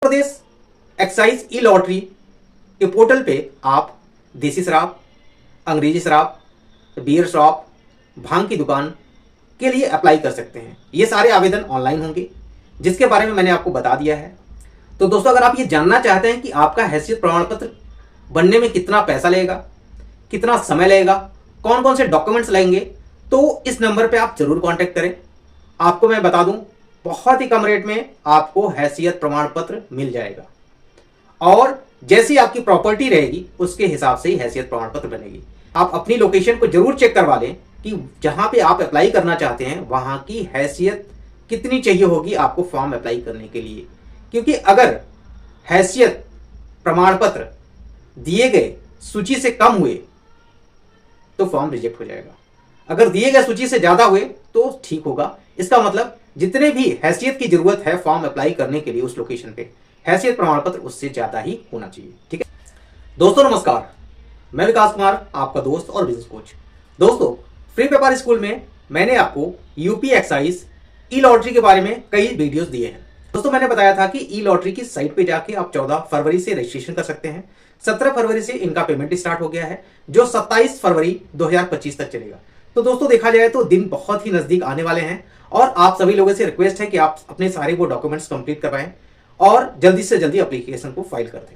प्रदेश excise ई lottery के portal पे आप देसी शराब, अंग्रेजी शराब, बियर शॉप, भांग की दुकान के लिए अप्लाई कर सकते हैं। ये सारे आवेदन ऑनलाइन होंगे, जिसके बारे में मैंने आपको बता दिया है। तो दोस्तों, अगर आप ये जानना चाहते हैं कि आपका हैसियत प्रमाण पत्र बनने में कितना पैसा लगेगा, कितना समय लगेगा, कौन कौन से डॉक्यूमेंट्स लगेंगे, तो इस नंबर पे आप जरूर कांटेक्ट करें। आपको मैं बता दूं, बहुत ही कम रेट में आपको हैसियत प्रमाण पत्र मिल जाएगा और जैसी आपकी प्रॉपर्टी रहेगी उसके हिसाब से ही हैसियत प्रमाण पत्र बनेगी। आप अपनी लोकेशन को जरूर चेक करवा लें कि जहां पे आप अप्लाई करना चाहते हैं वहां की हैसियत कितनी चाहिए होगी आपको फॉर्म अप्लाई करने के लिए। क्योंकि अगर हैसियत प्रमाण पत्र दिए गए सूची से कम हुए तो फॉर्म रिजेक्ट हो जाएगा, अगर दिए गए सूची से ज्यादा हुए तो ठीक होगा। इसका मतलब जितने भी हैसियत की जरूरत है फॉर्म अप्लाई करने के लिए उस लोकेशन पे, हैसियत प्रमाण पत्र उससे ज्यादा ही होना चाहिए। ठीक है दोस्तों, नमस्कार, मैं विकास कुमार, आपका दोस्त और बिजनेस कोच। दोस्तों, फ्री व्यापार स्कूल में मैंने आपको यूपी एक्साइज ई लॉटरी के बारे में कई वीडियोस दिए हैं। दोस्तों, मैंने बताया था कि ई लॉटरी की साइट पे जाके आप 14 फरवरी से रजिस्ट्रेशन कर सकते हैं। 17 फरवरी से इनका पेमेंट स्टार्ट हो गया है, जो 27 फरवरी 2025 तक चलेगा। तो दोस्तों, देखा जाए तो दिन बहुत ही नजदीक आने वाले हैं और आप सभी लोगों से रिक्वेस्ट है कि आप अपने सारे वो डॉक्यूमेंट्स कंप्लीट करवाएं और जल्दी से जल्दी एप्लीकेशन को फाइल कर दें।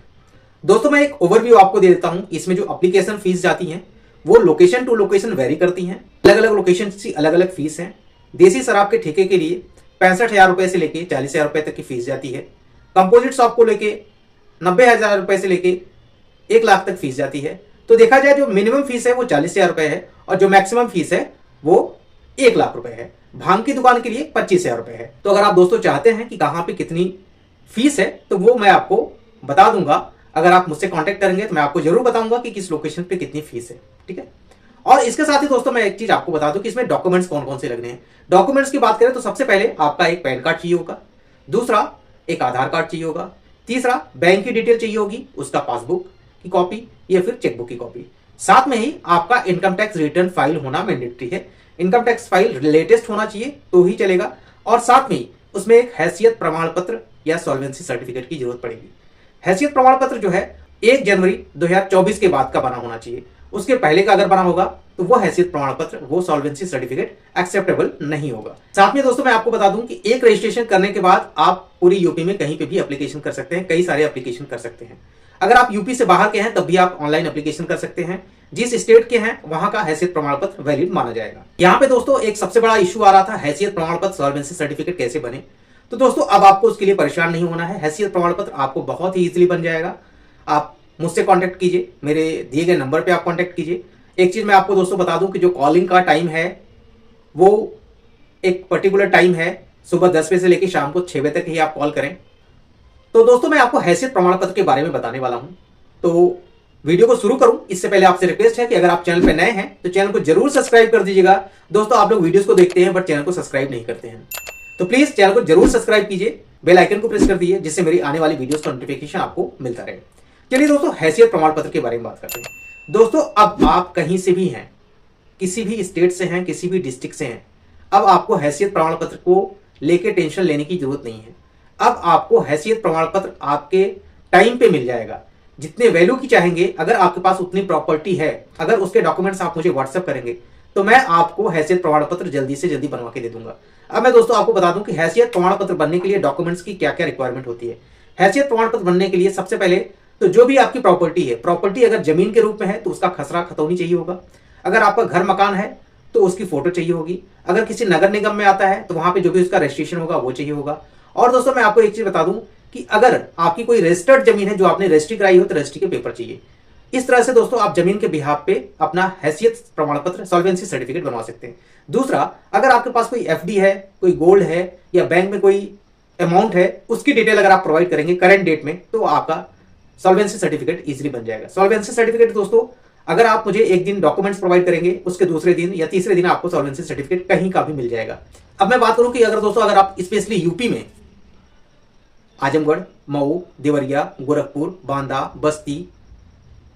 दोस्तों, मैं एक ओवरव्यू आपको दे देता हूं। इसमें जो एप्लीकेशन फीस जाती हैं वो लोकेशन टू लोकेशन वेरी करती हैं, अलग अलग लोकेशन की अलग अलग फीस है। देसी शराब के ठेके के लिए 65,000 रुपए से लेके 40,000 रुपए तक की फीस जाती है। कंपोजिट शॉप को लेके 90,000 रुपए से लेके 1 लाख तक फीस जाती है। तो देखा जाए जो मिनिमम फीस है वो 40,000 रुपए है और जो मैक्सिमम फीस है वो 1 लाख रुपए है। भांग की दुकान के लिए 25,000 रुपए है। तो अगर आप दोस्तों चाहते हैं कि कहां पे कितनी फीस है तो वो मैं आपको बता दूंगा। अगर आप मुझसे कांटेक्ट करेंगे तो मैं आपको जरूर बताऊंगा कि किस लोकेशन पे कितनी फीस है। ठीक है, और इसके साथ ही दोस्तों मैं एक चीज आपको बता दूं कि इसमें डॉक्यूमेंट्स कौन कौन से लगने हैं। डॉक्यूमेंट्स की बात करें तो सबसे पहले आपका एक पैन कार्ड चाहिए होगा, दूसरा एक आधार कार्ड चाहिए होगा, तीसरा बैंक की डिटेल चाहिए होगी, उसका पासबुक की कॉपी या फिर चेकबुक की कॉपी। साथ में ही आपका इनकम टैक्स रिटर्न फाइल होना मैंडेटरी है। इनकम टैक्स फाइल लेटेस्ट होना चाहिए तो ही चलेगा और साथ में उसमें एक हैसियत प्रमाण पत्र या सॉल्वेंसी सर्टिफिकेट की जरूरत पड़ेगी। हैसियत प्रमाण पत्र जो है 1 जनवरी 2024 के बाद का बना होना चाहिए। उसके पहले का अगर बना होगा तो वो हैसियत प्रमाण पत्र, वो सॉल्वेंसी सर्टिफिकेट एक्सेप्टेबल नहीं होगा। साथ में दोस्तों मैं आपको बता दूं कि एक रजिस्ट्रेशन करने के बाद आप पूरी यूपी में कहीं पे भी एप्लीकेशन कर सकते हैं, कई सारे एप्लीकेशन कर सकते हैं। अगर आप यूपी से बाहर के हैं तब भी आप ऑनलाइन एप्लीकेशन कर सकते हैं। जिस स्टेट के हैं वहां का हैसियत प्रमाण पत्र वैलिड माना जाएगा। यहाँ पे दोस्तों एक सबसे बड़ा इशू आ रहा था, हैसियत प्रमाण पत्र सॉल्वेंसी सर्टिफिकेट कैसे बने। तो दोस्तों अब आपको उसके लिए परेशान नहीं होना है। हैसियत प्रमाण पत्र आपको बहुत ही इजीली बन जाएगा। आप मुझसे कांटेक्ट कीजिए, मेरे दिए गए नंबर पे आप कांटेक्ट कीजिए। एक चीज मैं आपको दोस्तों बता दूं कि जो कॉलिंग का टाइम है वो एक पर्टिकुलर टाइम है, सुबह 10 बजे से लेकर शाम को 6 बजे तक ही आप कॉल करें। तो दोस्तों मैं आपको हैसियत प्रमाण पत्र के बारे में बताने वाला हूं। तो वीडियो को शुरू करूं इससे पहले आपसे रिक्वेस्ट है कि अगर आप चैनल पे नए हैं तो चैनल को जरूर सब्सक्राइब कर दीजिएगा। दोस्तों आप लोग वीडियोस को देखते हैं बट चैनल को सब्सक्राइब नहीं करते हैं, तो प्लीज चैनल को जरूर सब्सक्राइब कीजिए, बेल आइकन को प्रेस कर दीजिए जिससे मेरी आने वाली वीडियोस का नोटिफिकेशन आपको मिलता रहे। चलिए दोस्तों हैसियत प्रमाण पत्र के बारे में बात करते हैं। दोस्तों अब आप कहीं से भी हैं, किसी भी स्टेट से हैं, किसी भी डिस्ट्रिक्ट से हैं, अब आपको हैसियत प्रमाण पत्र को लेके टेंशन लेने की जरूरत नहीं है। अब आपको हैसियत प्रमाण पत्र आपके टाइम पे मिल जाएगा, जितने वैल्यू की चाहेंगे। अगर आपके पास उतनी प्रॉपर्टी है, अगर उसके डॉक्यूमेंट्स आप मुझे व्हाट्सएप करेंगे तो मैं आपको हैसियत प्रमाण पत्र जल्दी से जल्दी बनवा के दे दूंगा। अब मैं दोस्तों आपको बता दूं कि हैसियत प्रमाण पत्र बनने के लिए डॉक्यूमेंट्स की क्या क्या रिक्वायरमेंट होती है। हैसियत प्रमाण पत्र बनने के लिए सबसे पहले तो जो भी आपकी प्रॉपर्टी है, प्रॉपर्टी अगर जमीन के रूप में है तो उसका खसरा खतौनी चाहिए होगा। अगर आपका घर मकान है तो उसकी फोटो चाहिए होगी। अगर किसी नगर निगम में आता है तो वहां पे जो भी उसका रजिस्ट्रेशन होगा वो चाहिए होगा। और दोस्तों मैं आपको एक चीज बता दूं कि अगर आपकी कोई रजिस्टर्ड जमीन है जो आपने रजिस्ट्री कराई हो तो रजिस्ट्री के पेपर चाहिए। इस तरह से दोस्तों आप जमीन के बिहाफ पे अपना हैसियत प्रमाण पत्र सॉल्वेंसी सर्टिफिकेट बनवा सकते हैं। दूसरा, अगर आपके पास कोई एफडी है, कोई गोल्ड है या बैंक में कोई अमाउंट है, उसकी डिटेल अगर आप प्रोवाइड करेंगे करंट डेट में तो आपका सॉल्वेंसी सर्टिफिकेट इजीली बन जाएगा। सॉल्वेंसी सर्टिफिकेट दोस्तों अगर आप मुझे एक दिन डॉक्यूमेंट्स प्रोवाइड करेंगे उसके दूसरे दिन या तीसरे दिन आपको सॉल्वेंसी सर्टिफिकेट कहीं का भी मिल जाएगा। अब मैं बात करूं कि अगर दोस्तों अगर आप स्पेशली यूपी में आजमगढ़, मऊ, देवरिया, गोरखपुर, बांदा, बस्ती,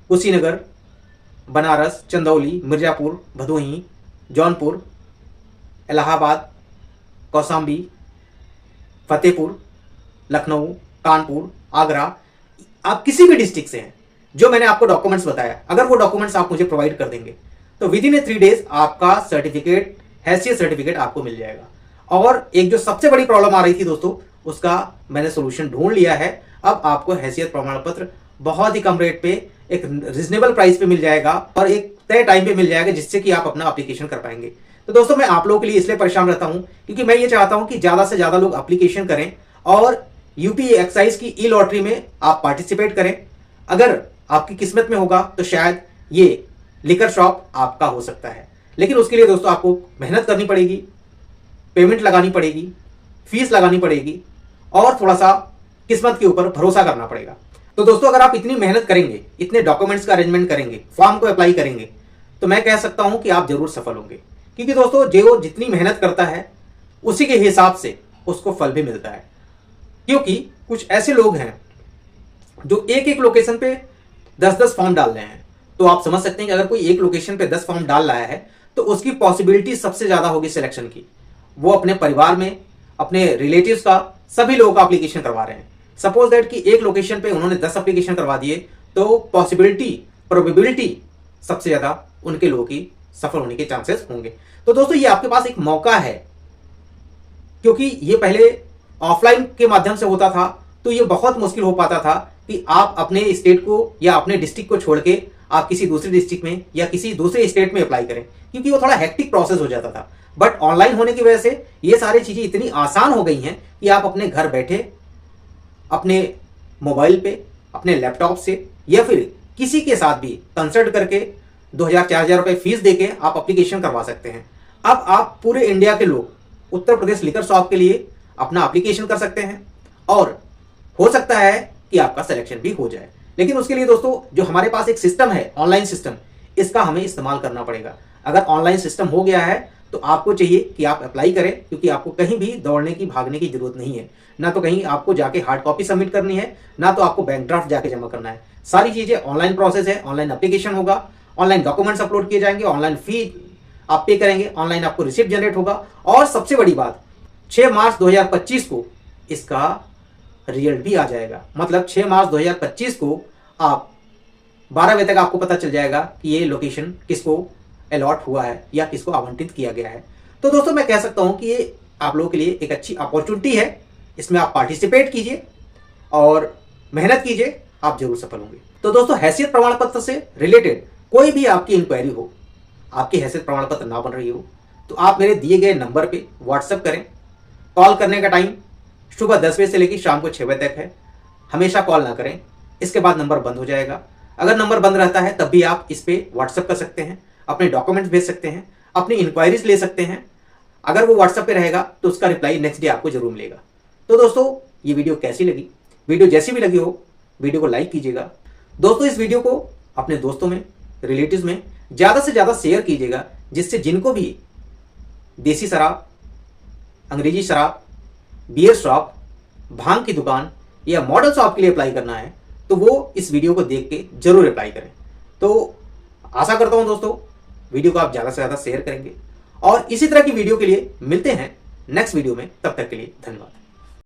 कुशीनगर, बनारस, चंदौली, मिर्जापुर, भदोही, जौनपुर, इलाहाबाद, कौशाम्बी, फतेहपुर, लखनऊ, कानपुर, आगरा, आप किसी भी डिस्ट्रिक्ट से हैं, जो मैंने आपको डॉक्यूमेंट्स बताया, अगर वो डॉक्यूमेंट्स आप मुझे प्रोवाइड कर देंगे तो विद इन 3 डेज आपका सर्टिफिकेट, हैसियत सर्टिफिकेट आपको मिल जाएगा। और एक जो सबसे बड़ी प्रॉब्लम आ रही थी दोस्तों, उसका मैंने सोल्यूशन ढूंढ लिया है। अब आपको हैसियत प्रमाण पत्र बहुत ही कम रेट पे, एक रिजनेबल प्राइस पे मिल जाएगा और एक तय टाइम पे मिल जाएगा, जिससे कि आप अपना एप्लीकेशन कर पाएंगे। तो दोस्तों मैं आप लोगों के लिए इसलिए परेशान रहता हूं क्योंकि मैं ये चाहता हूं कि ज्यादा से ज्यादा लोग एप्लीकेशन करें और यूपी एक्साइज की ई लॉटरी में आप पार्टिसिपेट करें। अगर आपकी किस्मत में होगा तो शायद ये लिकर शॉप आपका हो सकता है, लेकिन उसके लिए दोस्तों आपको मेहनत करनी पड़ेगी, पेमेंट लगानी पड़ेगी, फीस लगानी पड़ेगी और थोड़ा सा किस्मत के ऊपर भरोसा करना पड़ेगा। तो दोस्तों अगर आप इतनी मेहनत करेंगे, इतने डॉक्यूमेंट्स का अरेंजमेंट करेंगे, फॉर्म को अप्लाई करेंगे, तो मैं कह सकता हूं कि आप जरूर सफल होंगे। क्योंकि दोस्तों जो जितनी मेहनत करता है उसी के हिसाब से उसको फल भी मिलता है। क्योंकि कुछ ऐसे लोग हैं जो एक एक लोकेशन पे 10-10 फॉर्म डाल रहे हैं, तो आप समझ सकते हैं कि अगर कोई एक लोकेशन पे 10 फॉर्म डाल रहा है तो उसकी पॉसिबिलिटी सबसे ज्यादा होगी सिलेक्शन की। वो अपने परिवार में, अपने रिलेटिव्स का, सभी लोगों का एप्लीकेशन करवा रहे हैं। सपोज दैट कि एक लोकेशन पे उन्होंने 10 एप्लीकेशन करवा दिए, तो पॉसिबिलिटी, प्रोबेबिलिटी सबसे ज्यादा उनके लोगों की सफल होने के चांसेस होंगे। तो दोस्तों ये आपके पास एक मौका है, क्योंकि ये पहले ऑफलाइन के माध्यम से होता था तो ये बहुत मुश्किल हो पाता था कि आप अपने स्टेट को या अपने डिस्ट्रिक्ट को छोड़ के आप किसी दूसरे डिस्ट्रिक्ट में या किसी दूसरे स्टेट में अप्लाई करें, क्योंकि वो थोड़ा हेक्टिक प्रोसेस हो जाता था। बट ऑनलाइन होने की वजह से ये सारी चीजें इतनी आसान हो गई हैं कि आप अपने घर बैठे अपने मोबाइल पे, अपने लैपटॉप से या फिर किसी के साथ भी कंसल्ट करके 2000-4000 रुपए फीस देके आप एप्लीकेशन करवा सकते हैं। अब आप पूरे इंडिया के लोग उत्तर प्रदेश लिकर शॉप के लिए अपना एप्लीकेशन कर सकते हैं और हो सकता है कि आपका सिलेक्शन भी हो जाए। लेकिन उसके लिए दोस्तों जो हमारे पास एक सिस्टम है, ऑनलाइन सिस्टम, इसका हमें इस्तेमाल करना पड़ेगा। अगर ऑनलाइन सिस्टम हो गया है तो आपको चाहिए कि आप अप्लाई करें, क्योंकि आपको कहीं भी दौड़ने की, भागने की जरूरत नहीं है। ना तो कहीं आपको जाके हार्ड कॉपी सबमिट करनी है, ना तो आपको बैंक ड्राफ्ट जाके जमा करना है। सारी चीजें ऑनलाइन प्रोसेस है, ऑनलाइन एप्लीकेशन होगा, ऑनलाइन डॉक्यूमेंट्स अपलोड किए जाएंगे, ऑनलाइन फी आप पे करेंगे, ऑनलाइन आपको रिसिप्ट जनरेट होगा और सबसे बड़ी बात 6 मार्च 2025 को इसका रिजल्ट भी आ जाएगा। मतलब 6 मार्च 2025 को आप 12 बजे तक आपको पता चल जाएगा कि ये लोकेशन किसको अलॉट हुआ है या किसको आवंटित किया गया है। तो दोस्तों मैं कह सकता हूं कि ये आप लोगों के लिए एक अच्छी अपॉर्चुनिटी है। इसमें आप पार्टिसिपेट कीजिए और मेहनत कीजिए, आप जरूर सफल होंगे। तो दोस्तों हैसियत प्रमाण पत्र से रिलेटेड कोई भी आपकी इंक्वायरी हो, आपकी हैसियत प्रमाण पत्र ना बन रही हो, तो आप मेरे दिए गए नंबर पे व्हाट्सएप करें। कॉल करने का टाइम सुबह 10 बजे से लेकर शाम को 6 बजे तक है। हमेशा कॉल ना करें, इसके बाद नंबर बंद हो जाएगा। अगर नंबर बंद रहता है तब भी आप इस पे व्हाट्सएप कर सकते हैं, अपने डॉक्यूमेंट्स भेज सकते हैं, अपनी इंक्वायरीज ले सकते हैं। अगर वो व्हाट्सएप पे रहेगा तो उसका रिप्लाई नेक्स्ट डे आपको जरूर मिलेगा। तो दोस्तों ये वीडियो कैसी लगी? वीडियो जैसी भी लगी हो वीडियो को लाइक कीजिएगा। दोस्तों इस वीडियो को अपने दोस्तों में, रिलेटिव्स में ज्यादा से ज्यादा शेयर कीजिएगा, जिससे जिनको भी देसी शराब, अंग्रेजी शराब, बियर शॉप, भांग की दुकान या मॉडल शॉप के लिए अप्लाई करना है तो वो इस वीडियो को देख के जरूर अप्लाई करें। तो आशा करता हूं दोस्तों वीडियो को आप ज्यादा से ज्यादा शेयर करेंगे और इसी तरह की वीडियो के लिए मिलते हैं नेक्स्ट वीडियो में। तब तक के लिए धन्यवाद।